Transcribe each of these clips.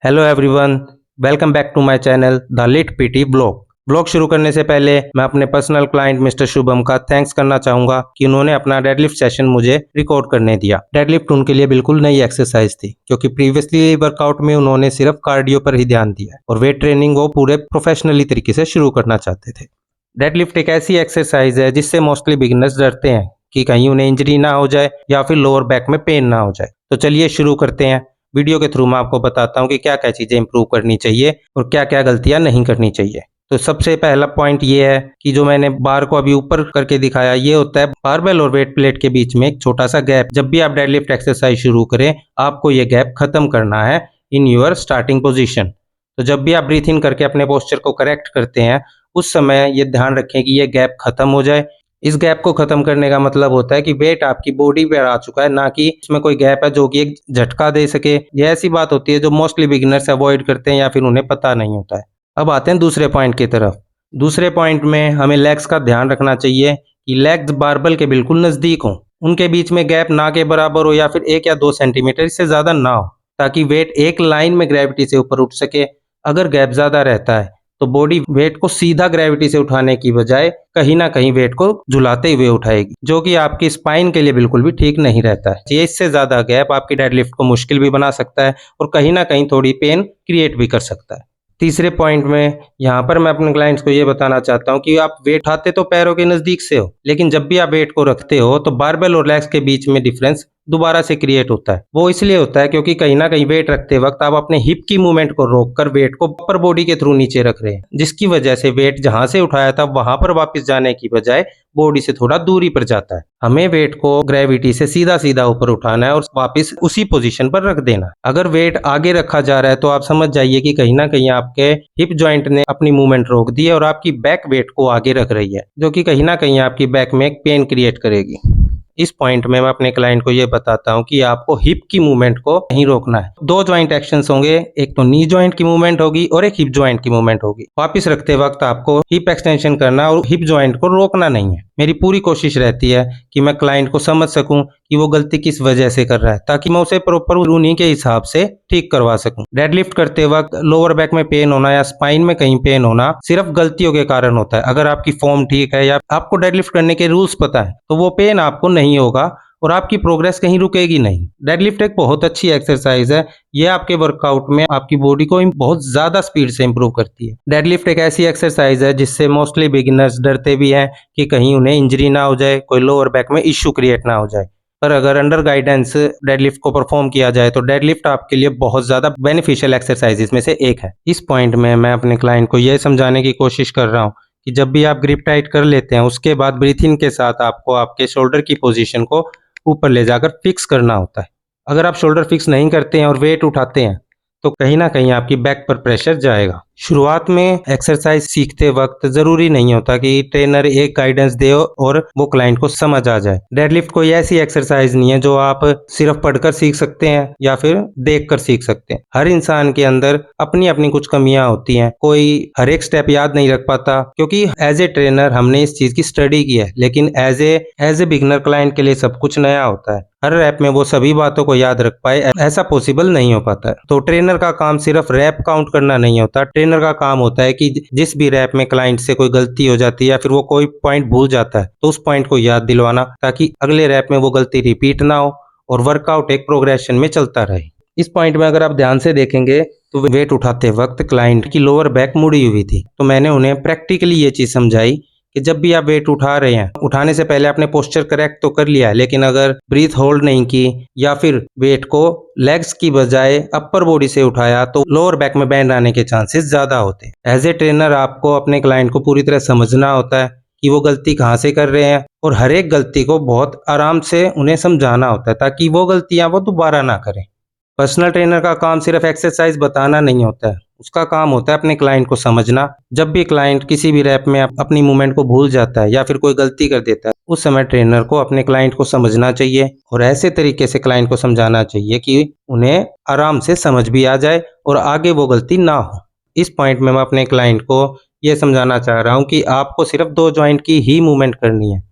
Hello everyone, welcome back to my channel the lit PT blog शुरू करने से पहले मैं अपने पर्सनल क्लाइंट मिस्टर शुभम का थैंक्स करना चाहूंगा कि उन्होंने अपना डेडलिफ्ट सेशन मुझे रिकॉर्ड करने दिया। डेडलिफ्ट उनके लिए बिल्कुल नई एक्सरसाइज थी क्योंकि प्रीवियसली वर्कआउट में उन्होंने सिर्फ कार्डियो पर ही ध्यान दिया और वेट ट्रेनिंग वो पूरे प्रोफेशनली तरीके से शुरू करना चाहते थे। डेडलिफ्ट एक ऐसी एक्सरसाइज है जिससे मोस्टली बिगिनर्स डरते हैं कि कहीं उन्हें इंजरी ना हो जाए या फिर लोअर बैक में पेन ना हो जाए। तो चलिए शुरू करते हैं। वीडियो के थ्रू मैं आपको बताता हूँ कि क्या क्या चीज़ें इंप्रूव करनी चाहिए और क्या क्या गलतियाँ नहीं करनी चाहिए। तो सबसे पहला पॉइंट ये है कि जो मैंने बार को अभी ऊपर करके दिखाया ये होता है बारबेल और वेट प्लेट के बीच में एक छोटा सा गैप। जब भी आप डेडलिफ्ट एक्सरसाइज शुरू करें आपको ये गैप खत्म करना है इन योर स्टार्टिंग पोजीशन। तो जब भी आप ब्रीथ इन करके अपने पोस्चर को करेक्ट करते हैं उस समय ये ध्यान रखें कि ये गैप खत्म हो जाए। इस गैप को खत्म करने का मतलब होता है कि वेट आपकी बॉडी पर आ चुका है, ना कि इसमें कोई गैप है जो कि एक झटका दे सके। ये ऐसी बात होती है जो मोस्टली बिगिनर्स अवॉइड करते हैं या फिर उन्हें पता नहीं होता है। अब आते हैं दूसरे पॉइंट की तरफ। दूसरे पॉइंट में हमें लेग्स का ध्यान रखना चाहिए कि लेग्स बारबल के बिल्कुल नज़दीक हों, उनके बीच में गैप ना के बराबर हो या फिर 1 या 2 सेंटीमीटर इससे ज़्यादा ना हो, ताकि वेट एक लाइन में ग्रेविटी से ऊपर उठ सके। अगर गैप ज़्यादा रहता है तो बॉडी वेट को सीधा ग्रेविटी से उठाने की बजाय कहीं ना कहीं वेट को झुलाते हुए उठाएगी, जो कि आपकी स्पाइन के लिए बिल्कुल भी ठीक नहीं रहता है। ये इससे ज्यादा गैप आपकी डेडलिफ्ट को मुश्किल भी बना सकता है और कहीं ना कहीं थोड़ी पेन क्रिएट भी कर सकता है। तीसरे पॉइंट में यहाँ पर मैं अपने क्लाइंट्स को ये बताना चाहता हूँ कि आप वेट उठाते तो पैरों के नजदीक से हो, लेकिन जब भी आप वेट को रखते हो तो बारबेल और लेग्स के बीच में डिफरेंस दोबारा से क्रिएट होता है। वो इसलिए होता है क्योंकि कहीं ना कहीं वेट रखते वक्त आप अपने हिप की मूवमेंट को रोककर वेट को अपर बॉडी के थ्रू नीचे रख रहे हैं, जिसकी वजह से वेट जहां से उठाया था वहां पर वापस जाने की बजाय बॉडी से थोड़ा दूरी पर जाता है। हमें वेट को ग्रेविटी से सीधा सीधा ऊपर उठाना है और वापस उसी पोजीशन पर रख देना। अगर वेट आगे रखा जा रहा है तो आप समझ जाइए कि कहीं ना कहीं आपके हिप जॉइंट ने अपनी मूवमेंट रोक दी है और आपकी बैक वेट को आगे रख रही है, जो कि कहीं ना कहीं आपकी बैक में एक पेन क्रिएट करेगी। इस पॉइंट में मैं अपने क्लाइंट को ये बताता हूँ कि आपको हिप की मूवमेंट को नहीं रोकना है। 2 जॉइंट एक्शंस होंगे, एक तो नी जॉइंट की मूवमेंट होगी और एक हिप जॉइंट की मूवमेंट होगी। वापस रखते वक्त आपको हिप एक्सटेंशन करना और हिप जॉइंट को रोकना नहीं है। मेरी पूरी कोशिश रहती है कि मैं क्लाइंट को समझ सकूं कि वो गलती किस वजह से कर रहा है, ताकि मैं उसे प्रॉपर उन्हीं के हिसाब से ठीक करवा सकूं। डेडलिफ्ट करते वक्त लोअर बैक में पेन होना या स्पाइन में कहीं पेन होना सिर्फ गलतियों के कारण होता है। अगर आपकी फॉर्म ठीक है या आपको डेडलिफ्ट करने के रूल्स पता है तो वो पेन आपको नहीं होगा और आपकी प्रोग्रेस कहीं रुकेगी नहीं। डेडलिफ्ट एक बहुत अच्छी एक्सरसाइज है, ये आपके वर्कआउट में आपकी बॉडी को बहुत ज्यादा स्पीड से इंप्रूव करती है। डेडलिफ्ट एक ऐसी एक्सरसाइज है जिससे मोस्टली बिगिनर्स डरते भी हैं कि कहीं उन्हें इंजरी ना हो जाए, कोई लोअर बैक में इश्यू क्रिएट ना हो जाए। पर अगर अंडर गाइडेंस डेडलिफ्ट को परफॉर्म किया जाए तो डेडलिफ्ट आपके लिए बहुत ज्यादा बेनिफिशियल एक्सरसाइजेस में से एक है। इस पॉइंट में मैं अपने क्लाइंट को यह समझाने की कोशिश कर रहा हूँ कि जब भी आप ग्रिप टाइट कर लेते हैं उसके बाद ब्रीथ इन के साथ आपको आपके शोल्डर की पोजीशन को ऊपर ले जाकर फिक्स करना होता है। अगर आप शोल्डर फिक्स नहीं करते हैं और वेट उठाते हैं तो कहीं ना कहीं आपकी बैक पर प्रेशर जाएगा। शुरुआत में एक्सरसाइज सीखते वक्त जरूरी नहीं होता कि ट्रेनर एक गाइडेंस दे और वो क्लाइंट को समझ आ जाए। डेडलिफ्ट कोई ऐसी एक्सरसाइज नहीं है जो आप सिर्फ पढ़कर सीख सकते हैं या फिर देखकर सीख सकते हैं। हर इंसान के अंदर अपनी अपनी कुछ कमियां होती हैं, कोई हर एक स्टेप याद नहीं रख पाता क्योंकि एज ए ट्रेनर हमने इस चीज की स्टडी की है, लेकिन एज ए बिगिनर क्लाइंट के लिए सब कुछ नया होता है। हर रैप में वो सभी बातों को याद रख पाए ऐसा पॉसिबल नहीं हो पाता है। तो ट्रेनर का काम सिर्फ रैप काउंट करना नहीं होता, ट्रेनर का काम होता है कि जिस भी रैप में क्लाइंट से कोई गलती हो जाती है या फिर वो कोई पॉइंट भूल जाता है तो उस पॉइंट को याद दिलवाना, ताकि अगले रैप में वो गलती रिपीट ना हो और वर्कआउट एक प्रोग्रेशन में चलता रहे। इस पॉइंट में अगर आप ध्यान से देखेंगे तो वेट उठाते वक्त क्लाइंट की लोअर बैक मुड़ी हुई थी, तो मैंने उन्हें प्रैक्टिकली ये चीज समझाई कि जब भी आप वेट उठा रहे हैं उठाने से पहले आपने पोस्चर करेक्ट तो कर लिया है, लेकिन अगर ब्रीथ होल्ड नहीं की या फिर वेट को लेग्स की बजाय अपर बॉडी से उठाया तो लोअर बैक में बैंड आने के चांसेस ज्यादा होते हैं। एज ए ट्रेनर आपको अपने क्लाइंट को पूरी तरह समझना होता है कि वो गलती कहाँ से कर रहे हैं और हर एक गलती को बहुत आराम से उन्हें समझाना होता है ताकि वो गलतियां वो दोबारा ना करें। पर्सनल ट्रेनर का काम सिर्फ एक्सरसाइज बताना नहीं होता है, उसका काम होता है अपने क्लाइंट को समझना। जब भी क्लाइंट किसी भी रैप में अपनी मूवमेंट को भूल जाता है या फिर कोई गलती कर देता है उस समय ट्रेनर को अपने क्लाइंट को समझना चाहिए और ऐसे तरीके से क्लाइंट को समझाना चाहिए कि उन्हें आराम से समझ भी आ जाए और आगे वो गलती ना हो। इस पॉइंट में मैं अपने क्लाइंट को ये समझाना चाह रहा हूँ कि आपको सिर्फ 2 जॉइंट की ही मूवमेंट करनी है।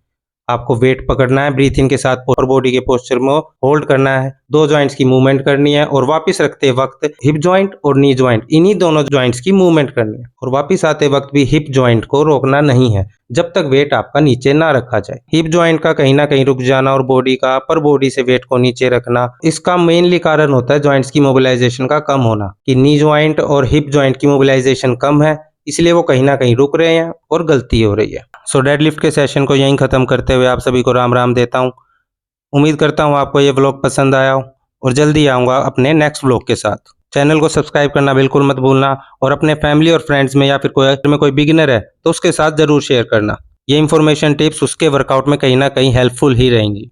आपको वेट पकड़ना है, ब्रीथ इन के साथ अपर बॉडी के पोस्चर में होल्ड करना है, 2 जॉइंट्स की मूवमेंट करनी है और वापस रखते वक्त हिप जॉइंट और नी जॉइंट इन्हीं दोनों जॉइंट्स की मूवमेंट करनी है और वापस आते वक्त भी हिप जॉइंट को रोकना नहीं है जब तक वेट आपका नीचे ना रखा जाए। हिप जॉइंट का कहीं ना कहीं रुक जाना और बॉडी का अपर बॉडी से वेट को नीचे रखना, इसका मेनली कारण होता है जॉइंट्स की मोबिलाइजेशन का कम होना, कि नी जॉइंट और हिप जॉइंट की मोबिलाइजेशन कम है, इसलिए वो कहीं ना कहीं रुक रहे हैं और गलती हो रही है। सो डेडलिफ्ट के सेशन को यहीं खत्म करते हुए आप सभी को राम राम देता हूँ। उम्मीद करता हूँ आपको ये व्लॉग पसंद आया हो और जल्दी आऊँगा अपने नेक्स्ट व्लॉग के साथ। चैनल को सब्सक्राइब करना बिल्कुल मत भूलना और अपने फैमिली और फ्रेंड्स में या फिर कोई बिगिनर है तो उसके साथ ज़रूर शेयर करना। ये इन्फॉर्मेशन टिप्स उसके वर्कआउट में कहीं ना कहीं हेल्पफुल ही रहेंगी।